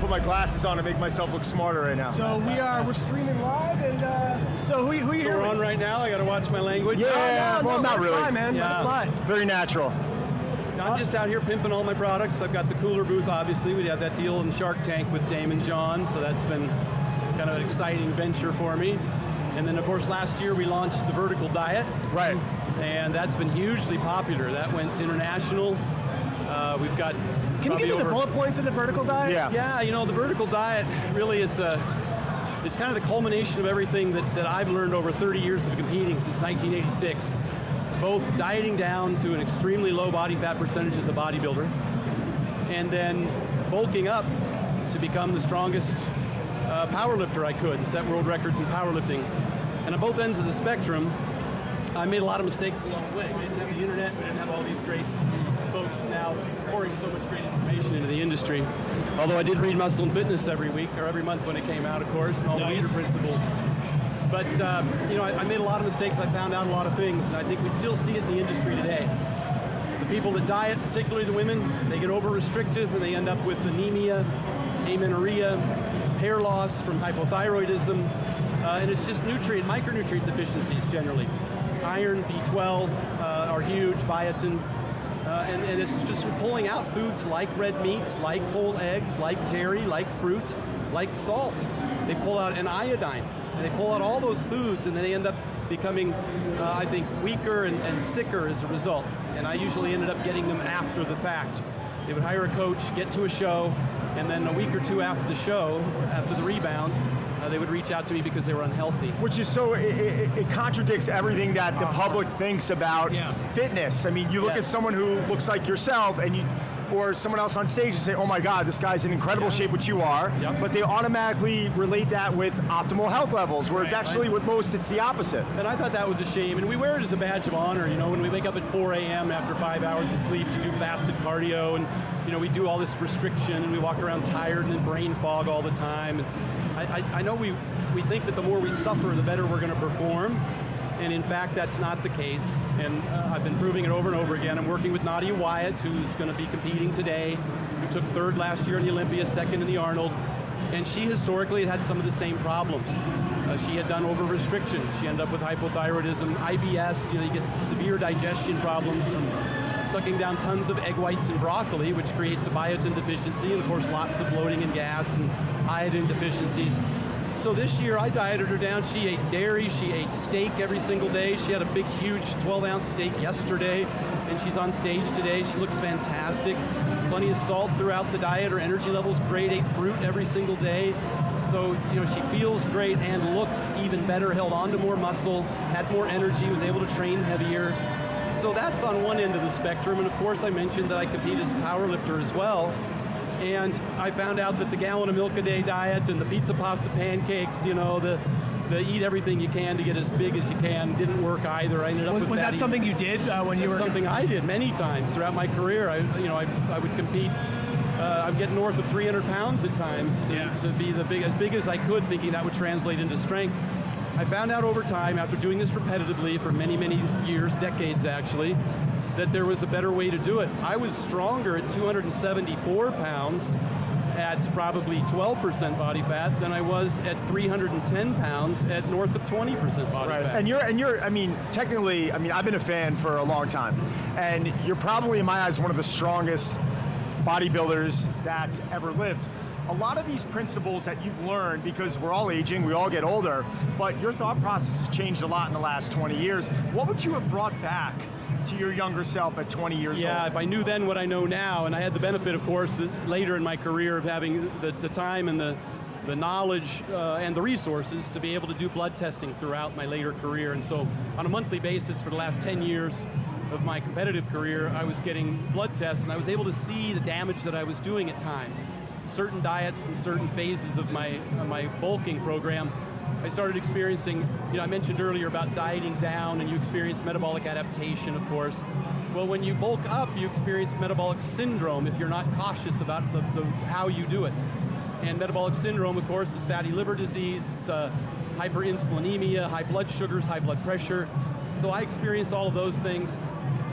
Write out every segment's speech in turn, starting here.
put my glasses on to make myself look smarter right now. So we're streaming live, and so who you So here we're with? on right now. I got to watch my language. Yeah, well, not really. Fly, man. Yeah. Fly. Very natural. I'm just out here pimping all my products. I've got the cooler booth, obviously. We had that deal in Shark Tank with Damon John, so that's been kind of an exciting venture for me. And then, of course, last year we launched the vertical diet. Right. And that's been hugely popular. That went international. We've got. Can you give me the bullet points of the vertical diet? Yeah. Yeah, you know, the vertical diet really is it's kind of the culmination of everything that I've learned over 30 years of competing since 1986. Both dieting down to an extremely low body fat percentage as a bodybuilder, and then bulking up to become the strongest powerlifter I could and set world records in powerlifting. And on both ends of the spectrum, I made a lot of mistakes along the way. We didn't have the internet, we didn't have all these great folks now pouring so much great information into the industry. Although I did read Muscle and Fitness every week, or every month when it came out, of course, and all the leader principles. But, you know, I made a lot of mistakes. I found out a lot of things, and I think we still see it in the industry today. The people that diet, particularly the women, they get over-restrictive, and they end up with anemia, amenorrhea, hair loss from hypothyroidism, and it's just micronutrient deficiencies generally. Iron, B12 are huge, biotin, and it's just from pulling out foods like red meat, like whole eggs, like dairy, like fruit, like salt. They pull out an iodine. And they pull out all those foods, and then they end up becoming, I think, weaker and sicker as a result. And I usually ended up getting them after the fact. They would hire a coach, get to a show, and then a week or two after the show, after the rebound, they would reach out to me because they were unhealthy. Which is so, it contradicts everything that the public thinks about fitness. I mean, you look at someone who looks like yourself, and or someone else on stage and say, oh my God, this guy's in incredible shape, which you are, but they automatically relate that with optimal health levels, where it's actually with most, it's the opposite. And I thought that was a shame, and we wear it as a badge of honor, you know, when we wake up at 4 a.m. after 5 hours of sleep to do fasted cardio, and you know, we do all this restriction, and we walk around tired and in brain fog all the time. And I know we think that the more we suffer, the better we're gonna perform. And in fact, that's not the case. And I've been proving it over and over again. I'm working with Nadia Wyatt, who's going to be competing today, who took third last year in the Olympia, second in the Arnold. And she historically had some of the same problems. She had done over-restriction. She ended up with hypothyroidism, IBS. You know, you get severe digestion problems from sucking down tons of egg whites and broccoli, which creates a biotin deficiency, and of course lots of bloating and gas and iodine deficiencies. So this year I dieted her down. She ate dairy, she ate steak every single day. She had a big, huge 12-ounce steak yesterday, and she's on stage today. She looks fantastic. Plenty of salt throughout the diet. Her energy level's great. Ate fruit every single day. So, you know, she feels great and looks even better, held on to more muscle, had more energy, was able to train heavier. So that's on one end of the spectrum. And of course I mentioned that I compete as a powerlifter as well. And I found out that the gallon of milk a day diet and the pizza, pasta, pancakes, you know, the eat everything you can to get as big as you can didn't work either. I ended up with Was that something you did when you were? Something I did many times throughout my career. I would compete. I'd get north of 300 pounds at times to be as big as I could, thinking that would translate into strength. I found out over time, after doing this repetitively for many, many years, decades actually, that there was a better way to do it. I was stronger at 274 pounds at probably 12% body fat than I was at 310 pounds at north of 20% body fat. And you're, I mean, technically, I mean, I've been a fan for a long time, and you're probably, in my eyes, one of the strongest bodybuilders that's ever lived. A lot of these principles that you've learned, because we're all aging, we all get older, but your thought process has changed a lot in the last 20 years. What would you have brought back to your younger self at 20 years old? Yeah, if I knew then what I know now, and I had the benefit, of course, later in my career of having the time and the knowledge and the resources to be able to do blood testing throughout my later career. And so on a monthly basis for the last 10 years of my competitive career, I was getting blood tests, and I was able to see the damage that I was doing at times. Certain diets and certain phases of my bulking program, I started experiencing, you know, I mentioned earlier about dieting down, and you experience metabolic adaptation, of course. Well, when you bulk up, you experience metabolic syndrome if you're not cautious about how you do it. And metabolic syndrome, of course, is fatty liver disease, it's hyperinsulinemia, high blood sugars, high blood pressure. So I experienced all of those things.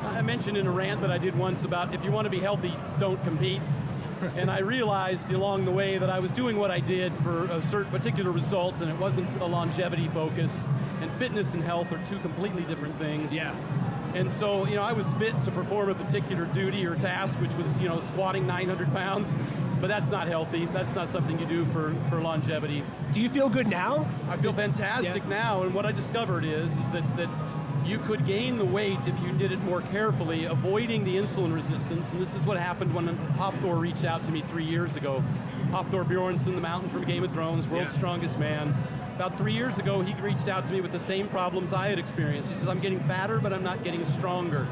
I mentioned in a rant that I did once about if you want to be healthy, don't compete. And I realized along the way that I was doing what I did for a certain particular result, and it wasn't a longevity focus. And fitness and health are two completely different things. Yeah. And so, I was fit to perform a particular duty or task, which was, squatting 900 pounds, but that's not healthy. That's not something you do for longevity. Do you feel good now? I feel fantastic now, and what I discovered is that you could gain the weight if you did it more carefully, avoiding the insulin resistance, and this is what happened when Hafthor reached out to me 3 years ago. Hafthor Bjornsson, the mountain from Game of Thrones, world's strongest man. About 3 years ago, he reached out to me with the same problems I had experienced. He says, I'm getting fatter, but I'm not getting stronger.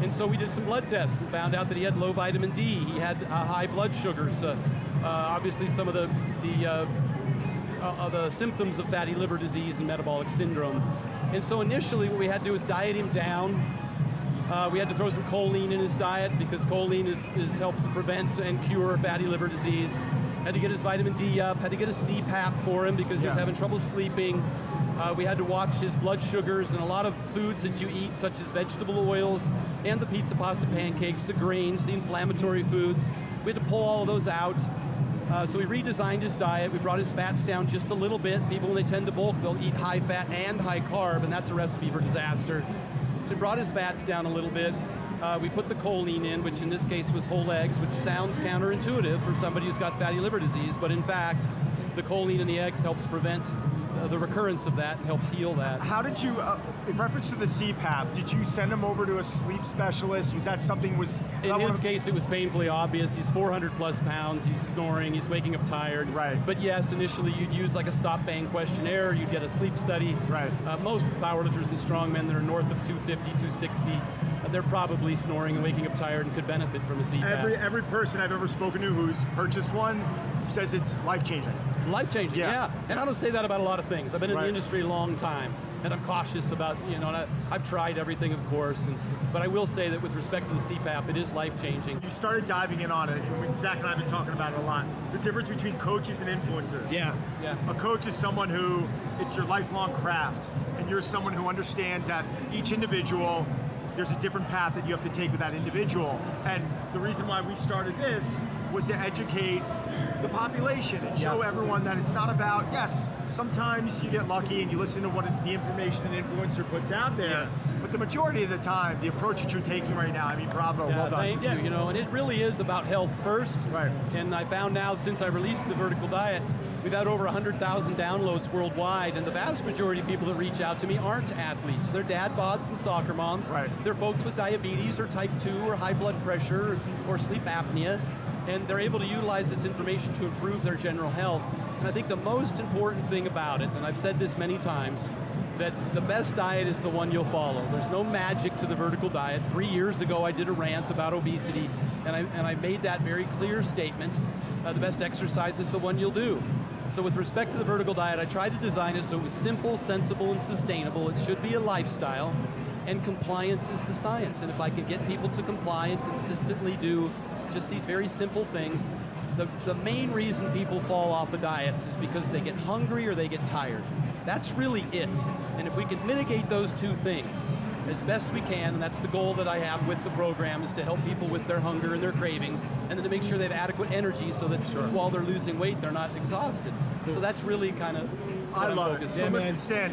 And so we did some blood tests and found out that he had low vitamin D. He had high blood sugars. Obviously, some of the symptoms of fatty liver disease and metabolic syndrome. And so initially, what we had to do was diet him down. We had to throw some choline in his diet because choline helps prevent and cure fatty liver disease. Had to get his vitamin D up, had to get a CPAP for him because he was having trouble sleeping. We had to watch his blood sugars, and a lot of foods that you eat, such as vegetable oils and the pizza, pasta, pancakes, the grains, the inflammatory foods. We had to pull all of those out. So we redesigned his diet. We brought his fats down just a little bit. People, when they tend to bulk, they'll eat high fat and high carb, and that's a recipe for disaster. So we brought his fats down a little bit. We put the choline in, which in this case was whole eggs, which sounds counterintuitive for somebody who's got fatty liver disease, but in fact, the choline in the eggs helps prevent the recurrence of that and helps heal that. How did you, in reference to the CPAP, did you send him over to a sleep specialist? Was that something In his case, it was painfully obvious. He's 400 plus pounds, he's snoring, he's waking up tired. Right. But yes, initially you'd use like a stop bang questionnaire, you'd get a sleep study. Right. Most powerlifters and strongmen that are north of 250, 260, they're probably snoring and waking up tired and could benefit from a CPAP. Every person I've ever spoken to who's purchased one says it's life-changing. Life-changing, yeah. And I don't say that about a lot of things. I've been in the industry a long time, and I'm cautious about, and I've tried everything, of course, but I will say that with respect to the CPAP, it is life-changing. You started diving in on it, and Zach and I have been talking about it a lot. The difference between coaches and influencers. Yeah. A coach is someone who, it's your lifelong craft, and you're someone who understands that each individual, there's a different path that you have to take with that individual. And the reason why we started this was to educate the population and show everyone that it's not about, yes, sometimes you get lucky and you listen to what the information an influencer puts out there, but the majority of the time, the approach that you're taking right now, I mean, bravo, well done. Thank you, and it really is about health first. Right. And I found now, since I released the vertical diet, we've had over 100,000 downloads worldwide, and the vast majority of people that reach out to me aren't athletes. They're dad bods and soccer moms. Right. They're folks with diabetes or type 2 or high blood pressure or sleep apnea, and they're able to utilize this information to improve their general health. And I think the most important thing about it, and I've said this many times, that the best diet is the one you'll follow. There's no magic to the vertical diet. 3 years ago, I did a rant about obesity, and I made that very clear statement. The best exercise is the one you'll do. So with respect to the vertical diet, I tried to design it so it was simple, sensible, and sustainable. It should be a lifestyle, and compliance is the science. And if I can get people to comply and consistently do just these very simple things, the main reason people fall off of diets is because they get hungry or they get tired. That's really it. And if we can mitigate those two things as best we can, and that's the goal that I have with the program, is to help people with their hunger and their cravings, and then to make sure they have adequate energy so that while they're losing weight, they're not exhausted. So that's really kind of I love it. So listen, Stan,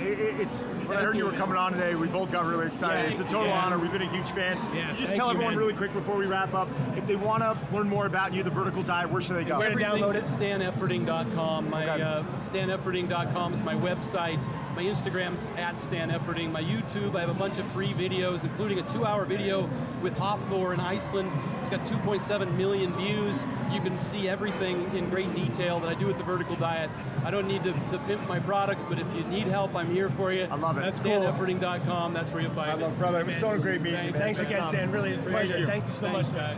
when I heard you were coming on today, we both got really excited. It's a total honor. We've been a huge fan. Can you just tell everyone really quick before we wrap up, if they want to learn more about you, the vertical diet, where should they go? Download it. StanEfferding.com. StanEfferding.com is my website. My Instagram's @StanEfferding. My YouTube, I have a bunch of free videos, including a 2-hour video with Hafthor in Iceland. It's got 2.7 million views. You can see everything in great detail that I do with the vertical diet. I don't need to pimp my products, but if you need help, I'm here for you. I love it. That's StanEfferding.com. That's where you'll find it. Brother, it was so great meeting you. Thanks again, Stan. Really is a pleasure. Thank you so much, guys.